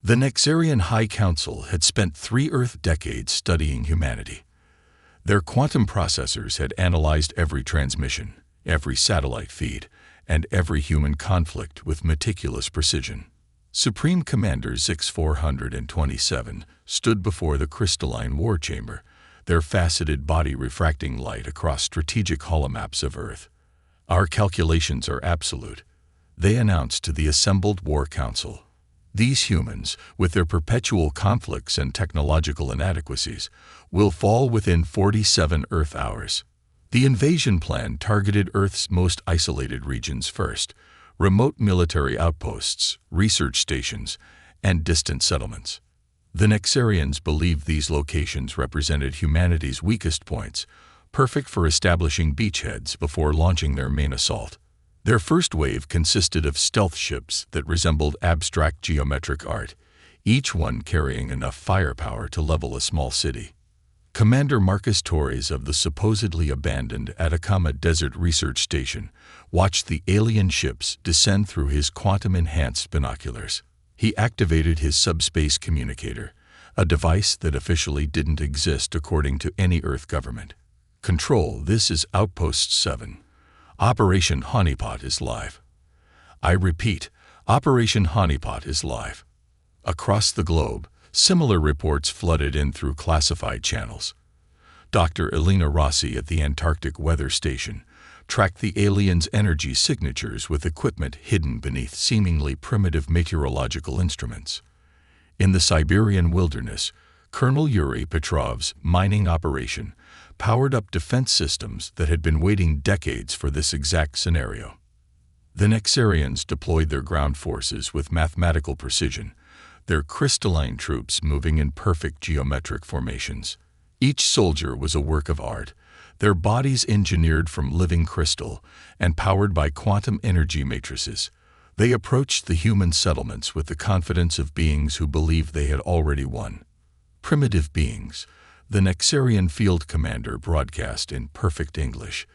The Nexarian High Council had spent 3 Earth decades studying humanity. Their quantum processors had analyzed every transmission, every satellite feed, and every human conflict with meticulous precision. Supreme Commander Zix-427 stood before the crystalline war chamber, their faceted body refracting light across strategic holomaps of Earth. "Our calculations are absolute," they announced to the assembled War Council. "These humans, with their perpetual conflicts and technological inadequacies, will fall within 47 Earth hours." The invasion plan targeted Earth's most isolated regions first: remote military outposts, research stations, and distant settlements. The Nexarians believed these locations represented humanity's weakest points, perfect for establishing beachheads before launching their main assault. Their first wave consisted of stealth ships that resembled abstract geometric art, each one carrying enough firepower to level a small city. Commander Marcus Torres of the supposedly abandoned Atacama Desert Research Station watched the alien ships descend through his quantum-enhanced binoculars. He activated his subspace communicator, a device that officially didn't exist according to any Earth government. "Control, this is Outpost 7. Operation Honeypot is live." "I repeat, Operation Honeypot is live." Across the globe, similar reports flooded in through classified channels. Dr. Elena Rossi at the Antarctic Weather Station tracked the aliens' energy signatures with equipment hidden beneath seemingly primitive meteorological instruments. In the Siberian wilderness, Colonel Yuri Petrov's mining operation powered up defense systems that had been waiting decades for this exact scenario. The Nexarians deployed their ground forces with mathematical precision, their crystalline troops moving in perfect geometric formations. Each soldier was a work of art, their bodies engineered from living crystal and powered by quantum energy matrices. They approached the human settlements with the confidence of beings who believed they had already won. "Primitive beings," the Nexarian field commander broadcast in perfect English,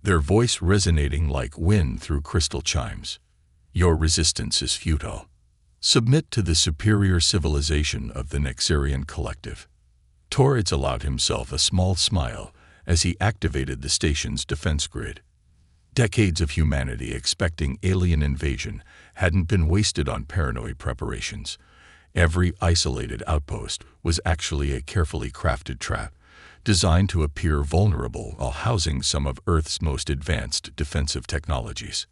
their voice resonating like wind through crystal chimes. "Your resistance is futile. Submit to the superior civilization of the Nexarian collective." Torres allowed himself a small smile as he activated the station's defense grid. Decades of humanity expecting alien invasion hadn't been wasted on paranoid preparations. Every isolated outpost was actually a carefully crafted trap, designed to appear vulnerable while housing some of Earth's most advanced defensive technologies.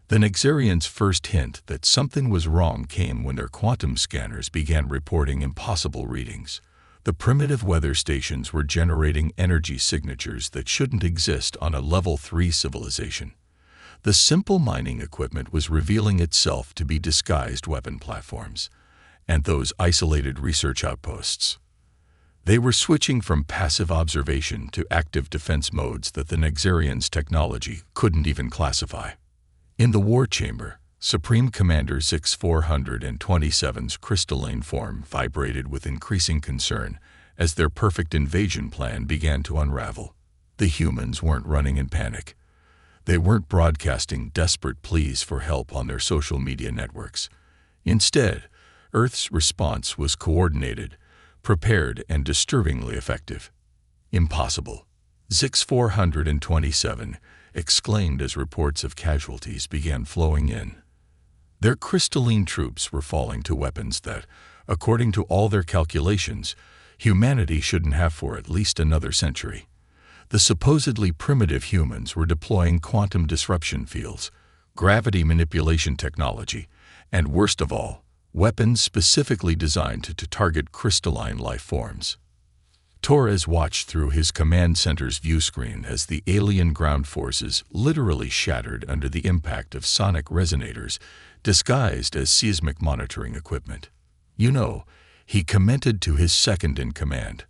The Nexarians' first hint that something was wrong came when their quantum scanners began reporting impossible readings. The primitive weather stations were generating energy signatures that shouldn't exist on a Level 3 civilization. The simple mining equipment was revealing itself to be disguised weapon platforms, and those isolated research outposts. They were switching from passive observation to active defense modes that the Nexarians' technology couldn't even classify. In the war chamber, Supreme Commander Zix-427's crystalline form vibrated with increasing concern as their perfect invasion plan began to unravel. The humans weren't running in panic. They weren't broadcasting desperate pleas for help on their social media networks. Instead, Earth's response was coordinated, prepared, and disturbingly effective. "Impossible," Zix-427 exclaimed as reports of casualties began flowing in. Their crystalline troops were falling to weapons that, according to all their calculations, humanity shouldn't have for at least another century. The supposedly primitive humans were deploying quantum disruption fields, gravity manipulation technology, and worst of all, weapons specifically designed to target crystalline life forms. Torres watched through his command center's view screen as the alien ground forces literally shattered under the impact of sonic resonators disguised as seismic monitoring equipment. "You know," he commented to his second-in-command,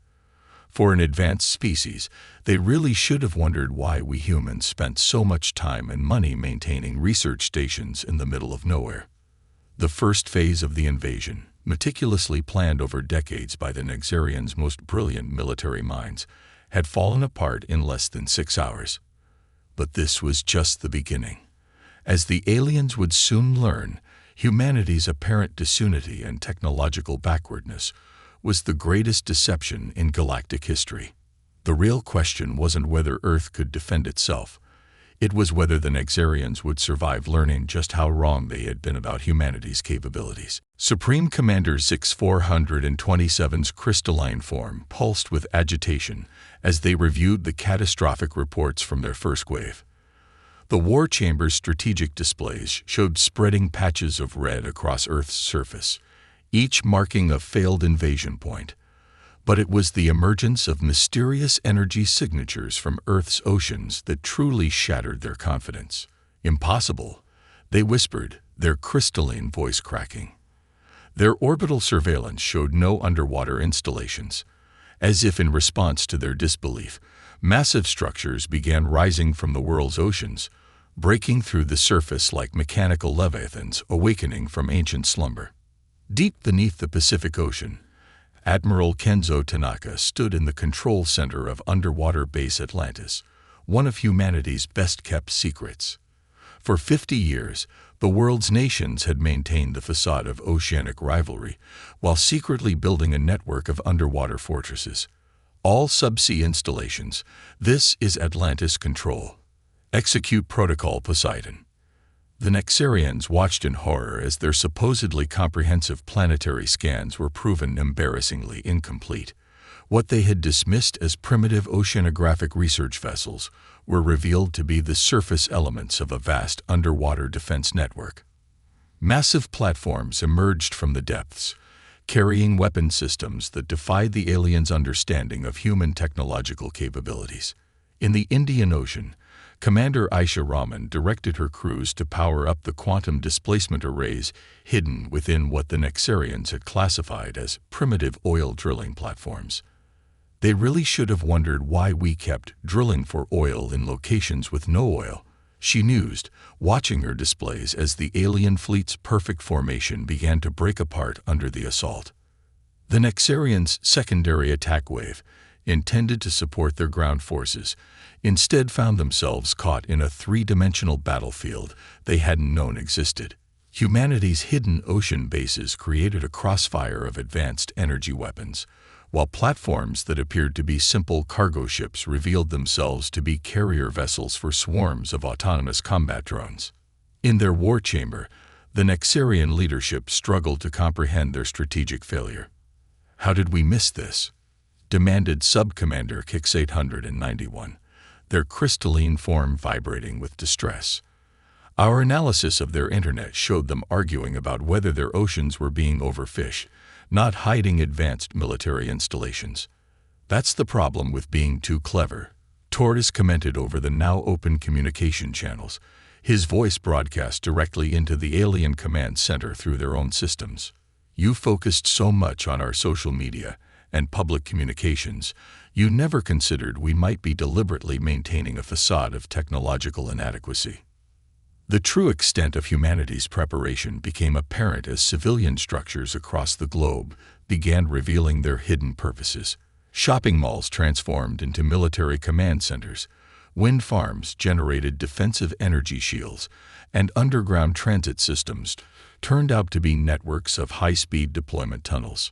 "for an advanced species, they really should have wondered why we humans spent so much time and money maintaining research stations in the middle of nowhere." The first phase of the invasion, meticulously planned over decades by the Nexarians' most brilliant military minds, had fallen apart in less than 6 hours. But this was just the beginning. As the aliens would soon learn, Humanity's apparent disunity and technological backwardness was the greatest deception in galactic history. The real question wasn't whether Earth could defend itself. It was whether the Nexarians would survive learning just how wrong they had been about humanity's capabilities. Supreme Commander 6427's crystalline form pulsed with agitation as they reviewed the catastrophic reports from their first wave. The war chamber's strategic displays showed spreading patches of red across Earth's surface, each marking a failed invasion point. But it was the emergence of mysterious energy signatures from Earth's oceans that truly shattered their confidence. Impossible, they whispered, their crystalline voice cracking. Their orbital surveillance showed no underwater installations. As if in response to their disbelief, massive structures began rising from the world's oceans, breaking through the surface like mechanical leviathans awakening from ancient slumber. Deep beneath the Pacific Ocean, Admiral Kenzo Tanaka stood in the control center of underwater base Atlantis, one of humanity's best-kept secrets. For 50 years, the world's nations had maintained the facade of oceanic rivalry while secretly building a network of underwater fortresses. All subsea installations, this is Atlantis control. Execute Protocol Poseidon. The Nexarians watched in horror as their supposedly comprehensive planetary scans were proven embarrassingly incomplete. What they had dismissed as primitive oceanographic research vessels were revealed to be the surface elements of a vast underwater defense network. Massive platforms emerged from the depths, carrying weapon systems that defied the aliens' understanding of human technological capabilities. In the Indian Ocean, Commander Aisha Rahman directed her crews to power up the quantum displacement arrays hidden within what the Nexarians had classified as primitive oil drilling platforms. They really should have wondered why we kept drilling for oil in locations with no oil, she mused, watching her displays as the alien fleet's perfect formation began to break apart under the assault. The Nexarians' secondary attack wave, intended to support their ground forces, instead found themselves caught in a three-dimensional battlefield they hadn't known existed. Humanity's hidden ocean bases created a crossfire of advanced energy weapons, while platforms that appeared to be simple cargo ships revealed themselves to be carrier vessels for swarms of autonomous combat drones. In their war chamber, the Nexarian leadership struggled to comprehend their strategic failure. "How did we miss this?" demanded Sub-Commander Kix 891, their crystalline form vibrating with distress. "Our analysis of their internet showed them arguing about whether their oceans were being overfished, not hiding advanced military installations. That's the problem with being too clever," Torres commented over the now open communication channels, his voice broadcast directly into the alien command center through their own systems. "You focused so much on our social media and public communications, you never considered we might be deliberately maintaining a facade of technological inadequacy." The true extent of humanity's preparation became apparent as civilian structures across the globe began revealing their hidden purposes. Shopping malls transformed into military command centers, wind farms generated defensive energy shields, and underground transit systems turned out to be networks of high-speed deployment tunnels.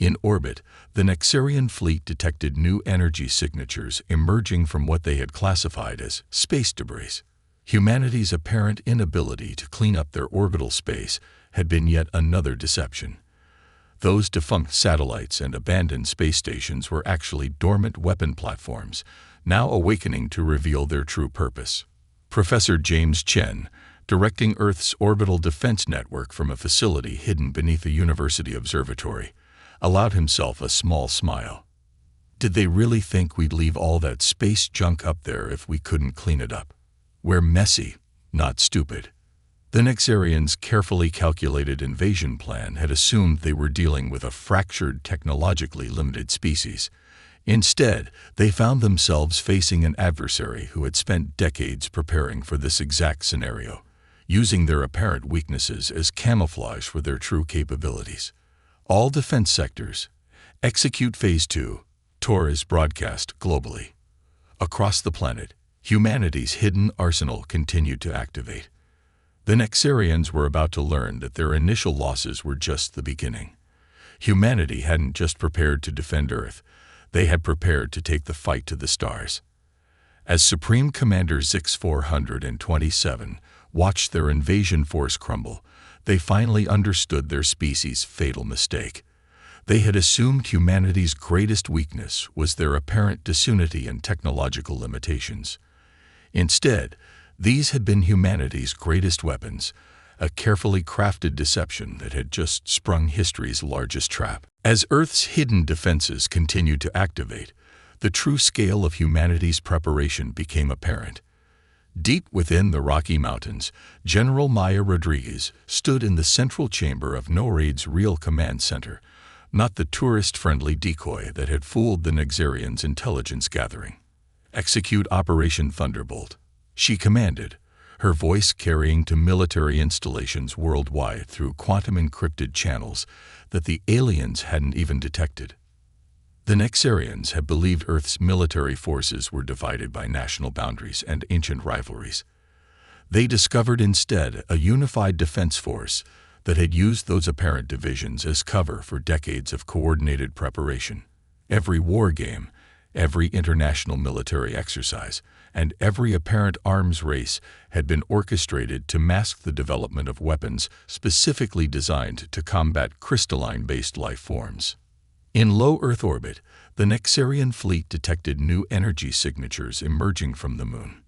In orbit, the Nexarian fleet detected new energy signatures emerging from what they had classified as space debris. Humanity's apparent inability to clean up their orbital space had been yet another deception. Those defunct satellites and abandoned space stations were actually dormant weapon platforms, now awakening to reveal their true purpose. Professor James Chen, directing Earth's orbital defense network from a facility hidden beneath a university observatory, allowed himself a small smile. Did they really think we'd leave all that space junk up there if we couldn't clean it up? We're messy, not stupid. The Nexarians' carefully calculated invasion plan had assumed they were dealing with a fractured, technologically limited species. Instead, they found themselves facing an adversary who had spent decades preparing for this exact scenario, using their apparent weaknesses as camouflage for their true capabilities. All defense sectors. Execute Phase 2. Torres broadcast globally. Across the planet, humanity's hidden arsenal continued to activate. The Nexarians were about to learn that their initial losses were just the beginning. Humanity hadn't just prepared to defend Earth, they had prepared to take the fight to the stars. As Supreme Commander Zix-427 watched their invasion force crumble, they finally understood their species' fatal mistake. They had assumed humanity's greatest weakness was their apparent disunity and technological limitations. Instead, these had been humanity's greatest weapons, a carefully crafted deception that had just sprung history's largest trap. As Earth's hidden defenses continued to activate, the true scale of humanity's preparation became apparent. Deep within the Rocky Mountains, General Maya Rodriguez stood in the central chamber of NORAD's real command center, not the tourist-friendly decoy that had fooled the Nexarians' intelligence gathering. "Execute Operation Thunderbolt," she commanded, her voice carrying to military installations worldwide through quantum-encrypted channels that the aliens hadn't even detected. The Nexarians had believed Earth's military forces were divided by national boundaries and ancient rivalries. They discovered instead a unified defense force that had used those apparent divisions as cover for decades of coordinated preparation. Every war game, every international military exercise, and every apparent arms race had been orchestrated to mask the development of weapons specifically designed to combat crystalline-based life forms. In low Earth orbit, the Nexarian fleet detected new energy signatures emerging from the moon.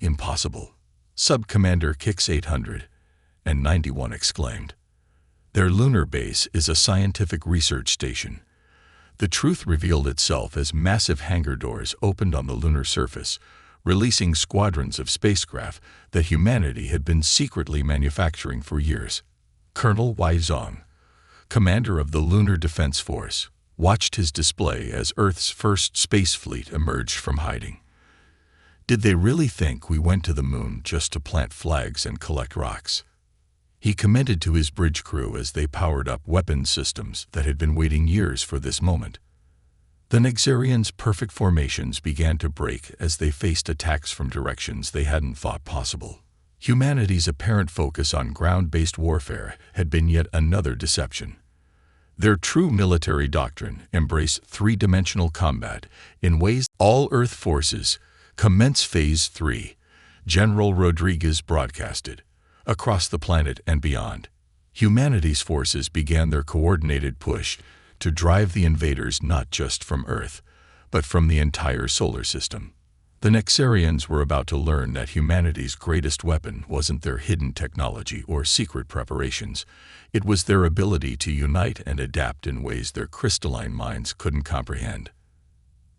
"Impossible," Sub-Commander Kix 891 exclaimed. "Their lunar base is a scientific research station." The truth revealed itself as massive hangar doors opened on the lunar surface, releasing squadrons of spacecraft that humanity had been secretly manufacturing for years. Colonel Wai Zong, commander of the Lunar Defense Force, watched his display as Earth's first space fleet emerged from hiding. "Did they really think we went to the moon just to plant flags and collect rocks?" He commended to his bridge crew as they powered up weapons systems that had been waiting years for this moment. The Nexarians' perfect formations began to break as they faced attacks from directions they hadn't thought possible. Humanity's apparent focus on ground-based warfare had been yet another deception. Their true military doctrine embraced three-dimensional combat in ways all Earth forces commence Phase 3, General Rodriguez broadcasted. Across the planet and beyond, humanity's forces began their coordinated push to drive the invaders not just from Earth, but from the entire solar system. The Nexarians were about to learn that humanity's greatest weapon wasn't their hidden technology or secret preparations. It was their ability to unite and adapt in ways their crystalline minds couldn't comprehend.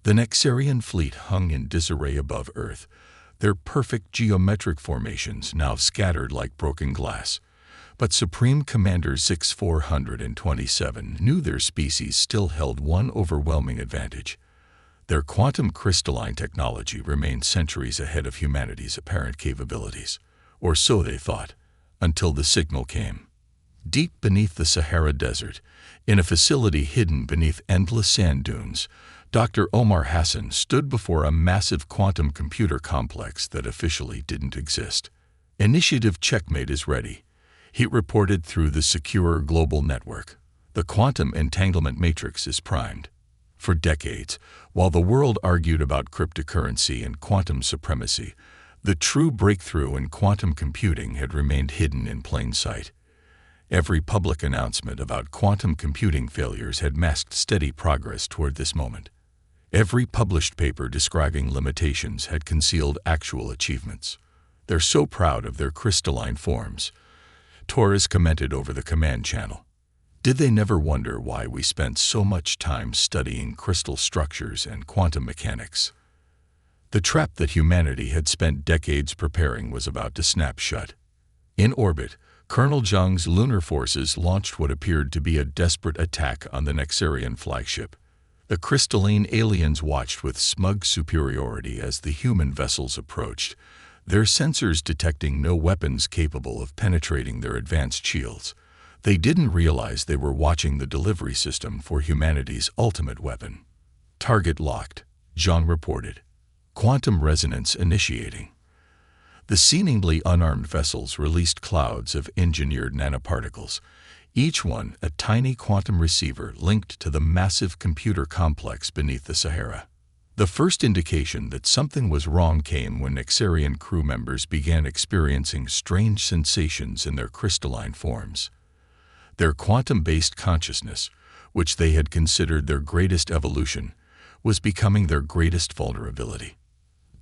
The Nexarian fleet hung in disarray above Earth, their perfect geometric formations now scattered like broken glass. But Supreme Commander Zix-427 knew their species still held one overwhelming advantage. Their quantum crystalline technology remained centuries ahead of humanity's apparent capabilities, or so they thought, until the signal came. Deep beneath the Sahara Desert, in a facility hidden beneath endless sand dunes, Dr. Omar Hassan stood before a massive quantum computer complex that officially didn't exist. "Initiative Checkmate is ready," he reported through the secure global network. "The quantum entanglement matrix is primed." For decades, while the world argued about cryptocurrency and quantum supremacy, the true breakthrough in quantum computing had remained hidden in plain sight. Every public announcement about quantum computing failures had masked steady progress toward this moment. Every published paper describing limitations had concealed actual achievements. "They're so proud of their crystalline forms," Torres commented over the command channel. "Did they never wonder why we spent so much time studying crystal structures and quantum mechanics?" The trap that humanity had spent decades preparing was about to snap shut. In orbit, Colonel Zhang's lunar forces launched what appeared to be a desperate attack on the Nexarian flagship. The crystalline aliens watched with smug superiority as the human vessels approached, their sensors detecting no weapons capable of penetrating their advanced shields. They didn't realize they were watching the delivery system for humanity's ultimate weapon. "Target locked," Zhang reported. "Quantum resonance initiating." The seemingly unarmed vessels released clouds of engineered nanoparticles, each one a tiny quantum receiver linked to the massive computer complex beneath the Sahara. The first indication that something was wrong came when Nexarian crew members began experiencing strange sensations in their crystalline forms. Their quantum-based consciousness, which they had considered their greatest evolution, was becoming their greatest vulnerability.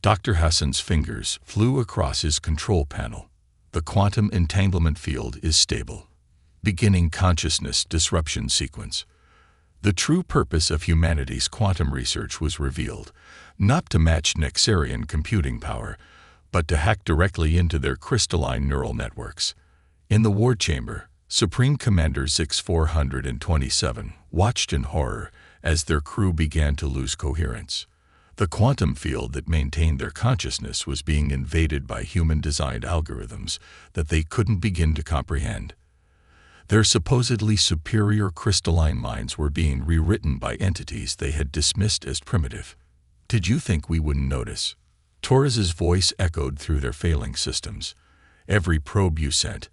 Dr. Hassan's fingers flew across his control panel. The quantum entanglement field is stable. Beginning consciousness disruption sequence. The true purpose of humanity's quantum research was revealed, not to match Nexarian computing power, but to hack directly into their crystalline neural networks. In the war chamber, Supreme Commander Zix-427 watched in horror as their crew began to lose coherence. The quantum field that maintained their consciousness was being invaded by human-designed algorithms that they couldn't begin to comprehend. Their supposedly superior crystalline minds were being rewritten by entities they had dismissed as primitive. Did you think we wouldn't notice? Torres's voice echoed through their failing systems. Every probe you sent,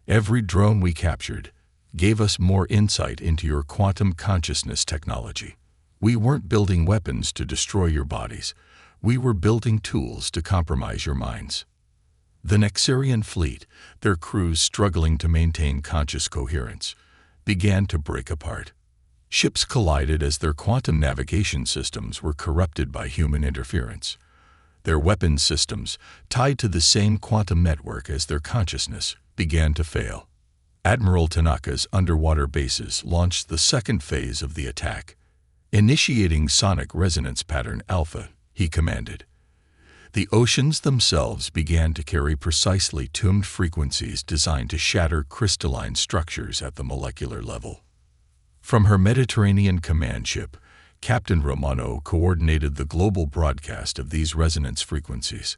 every drone we captured, gave us more insight into your quantum consciousness technology. We weren't building weapons to destroy your bodies. We were building tools to compromise your minds. The Nexarian fleet, their crews struggling to maintain conscious coherence, began to break apart. Ships collided as their quantum navigation systems were corrupted by human interference. Their weapons systems, tied to the same quantum network as their consciousness, began to fail. Admiral Tanaka's underwater bases launched the second phase of the attack. Initiating sonic resonance pattern alpha, he commanded. The oceans themselves began to carry precisely tuned frequencies designed to shatter crystalline structures at the molecular level. From her Mediterranean command ship, Captain Romano coordinated the global broadcast of these resonance frequencies.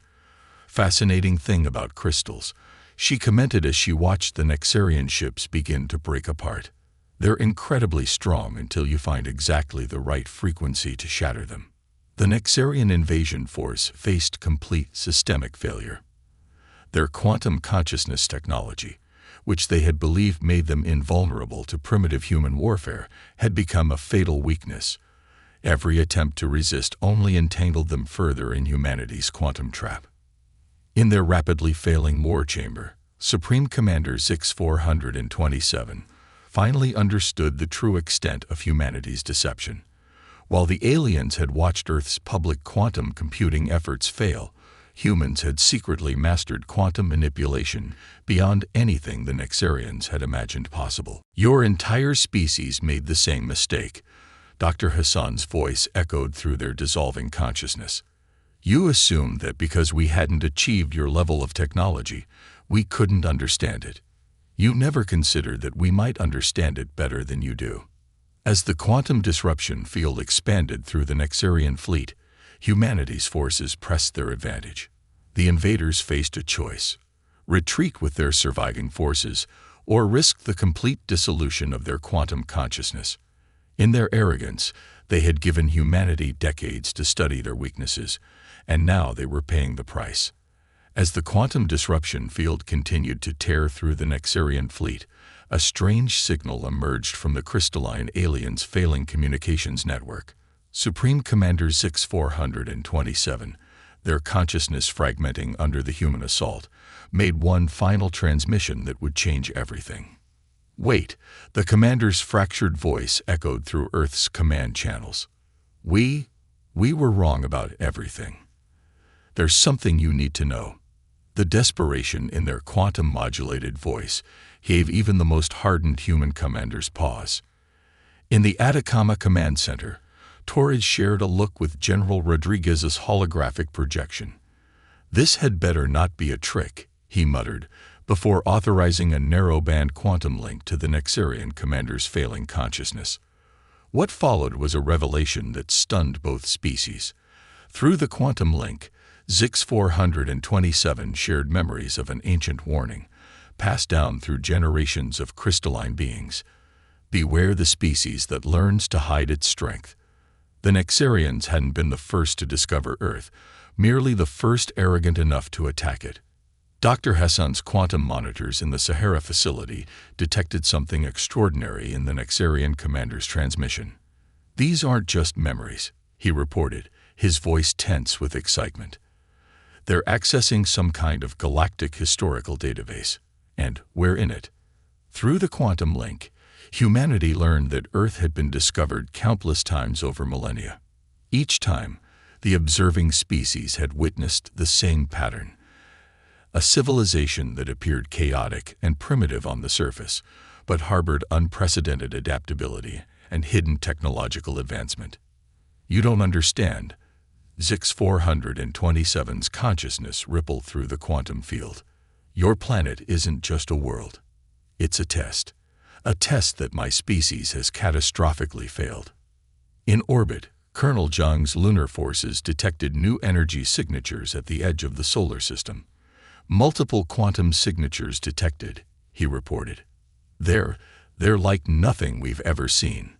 Fascinating thing about crystals, she commented as she watched the Nexarian ships begin to break apart. They're incredibly strong until you find exactly the right frequency to shatter them. The Nexarian invasion force faced complete systemic failure. Their quantum consciousness technology, which they had believed made them invulnerable to primitive human warfare, had become a fatal weakness. Every attempt to resist only entangled them further in humanity's quantum trap. In their rapidly failing war chamber, Supreme Commander Zix-427 finally understood the true extent of humanity's deception. While the aliens had watched Earth's public quantum computing efforts fail, humans had secretly mastered quantum manipulation beyond anything the Nexarians had imagined possible. Your entire species made the same mistake. Dr. Hassan's voice echoed through their dissolving consciousness. You assumed that because we hadn't achieved your level of technology, we couldn't understand it. You never considered that we might understand it better than you do. As the quantum disruption field expanded through the Nexarian fleet, humanity's forces pressed their advantage. The invaders faced a choice: retreat with their surviving forces, or risk the complete dissolution of their quantum consciousness. In their arrogance, they had given humanity decades to study their weaknesses, and now they were paying the price. As the quantum disruption field continued to tear through the Nexarian fleet, a strange signal emerged from the crystalline aliens' failing communications network. Supreme Commander Zix-427, their consciousness fragmenting under the human assault, made one final transmission that would change everything. Wait, the commander's fractured voice echoed through Earth's command channels. We were wrong about everything. There's something you need to know. The desperation in their quantum-modulated voice gave even the most hardened human commanders pause. In the Atacama Command Center, Torres shared a look with General Rodriguez's holographic projection. This had better not be a trick, he muttered, before authorizing a narrowband quantum link to the Nexarian commander's failing consciousness. What followed was a revelation that stunned both species. Through the quantum link, Zix-427 shared memories of an ancient warning, passed down through generations of crystalline beings. Beware the species that learns to hide its strength. The Nexarians hadn't been the first to discover Earth, merely the first arrogant enough to attack it. Dr. Hassan's quantum monitors in the Sahara facility detected something extraordinary in the Nexarian commander's transmission. "These aren't just memories," he reported, his voice tense with excitement. "They're accessing some kind of galactic historical database, and we're in it." Through the quantum link, humanity learned that Earth had been discovered countless times over millennia. Each time, the observing species had witnessed the same pattern. A civilization that appeared chaotic and primitive on the surface, but harbored unprecedented adaptability and hidden technological advancement. "You don't understand." Zix-427's consciousness rippled through the quantum field. "Your planet isn't just a world. It's a test that my species has catastrophically failed." In orbit, Colonel Zhang's lunar forces detected new energy signatures at the edge of the solar system. "Multiple quantum signatures detected," he reported. They're like nothing we've ever seen."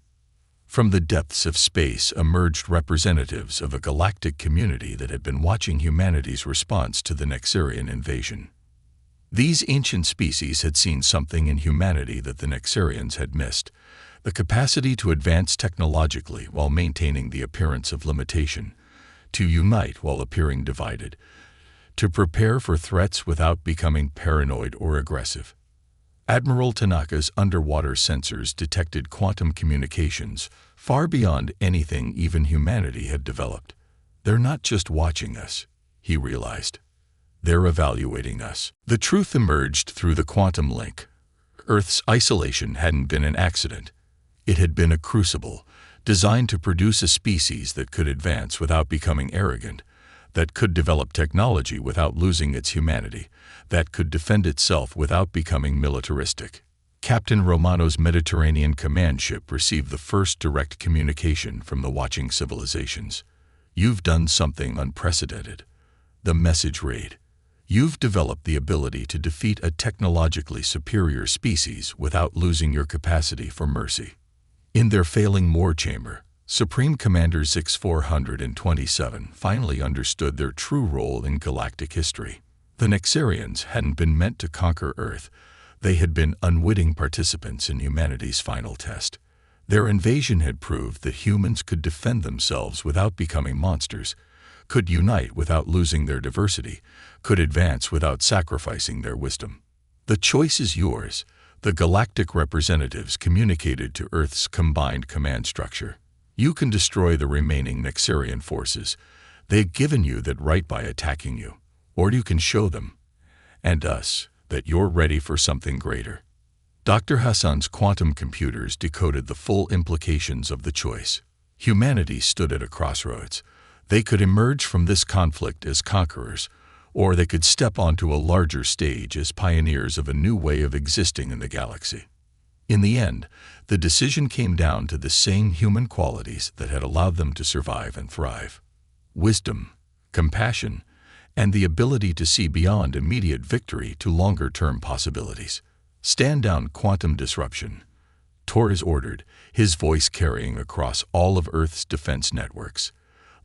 From the depths of space emerged representatives of a galactic community that had been watching humanity's response to the Nexarian invasion. These ancient species had seen something in humanity that the Nexarians had missed: the capacity to advance technologically while maintaining the appearance of limitation, to unite while appearing divided, to prepare for threats without becoming paranoid or aggressive. Admiral Tanaka's underwater sensors detected quantum communications far beyond anything even humanity had developed. "They're not just watching us," he realized. "They're evaluating us." The truth emerged through the quantum link. Earth's isolation hadn't been an accident. It had been a crucible, designed to produce a species that could advance without becoming arrogant, that could develop technology without losing its humanity, that could defend itself without becoming militaristic. Captain Romano's Mediterranean command ship received the first direct communication from the watching civilizations. "You've done something unprecedented," the message read. "You've developed the ability to defeat a technologically superior species without losing your capacity for mercy." In their failing war chamber, Supreme Commander Zix-427 finally understood their true role in galactic history. The Nexarians hadn't been meant to conquer Earth. They had been unwitting participants in humanity's final test. Their invasion had proved that humans could defend themselves without becoming monsters, could unite without losing their diversity, could advance without sacrificing their wisdom. "The choice is yours," the galactic representatives communicated to Earth's combined command structure. "You can destroy the remaining Nexarian forces. They've given you that right by attacking you. Or you can show them, and us, that you're ready for something greater." Dr. Hassan's quantum computers decoded the full implications of the choice. Humanity stood at a crossroads. They could emerge from this conflict as conquerors, or they could step onto a larger stage as pioneers of a new way of existing in the galaxy. In the end, the decision came down to the same human qualities that had allowed them to survive and thrive: wisdom, compassion, and the ability to see beyond immediate victory to longer-term possibilities. "Stand down, quantum disruption," Torres ordered, his voice carrying across all of Earth's defense networks.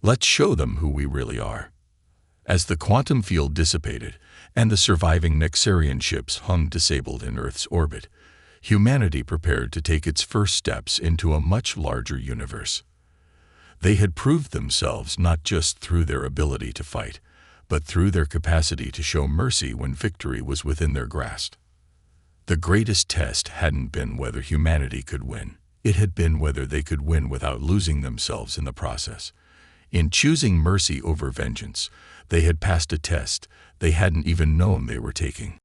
"Let's show them who we really are." As the quantum field dissipated and the surviving Nexarian ships hung disabled in Earth's orbit, humanity prepared to take its first steps into a much larger universe. They had proved themselves not just through their ability to fight, but through their capacity to show mercy when victory was within their grasp. The greatest test hadn't been whether humanity could win. It had been whether they could win without losing themselves in the process. In choosing mercy over vengeance, they had passed a test they hadn't even known they were taking.